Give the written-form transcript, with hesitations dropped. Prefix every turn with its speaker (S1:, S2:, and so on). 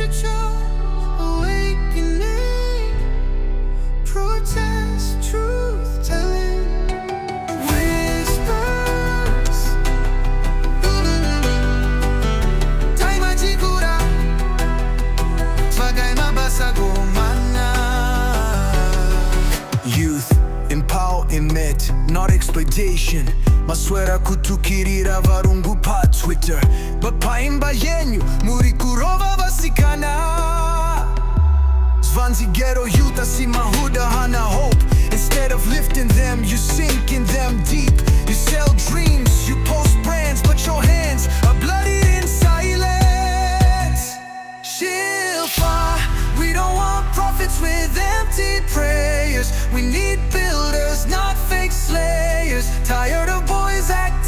S1: literature, awakening, protest, truth telling, whispers. Taimaji kura, Tsvagai Mabasa gomana. Youth empowerment, not exploitation. Maswera kutukirira varungu pa Twitter, bapaimba yenyu muri kurova vasikana. Zvanzigero youth asimahuda hana hope. Instead of lifting them, you sink in them deep. You sell dreams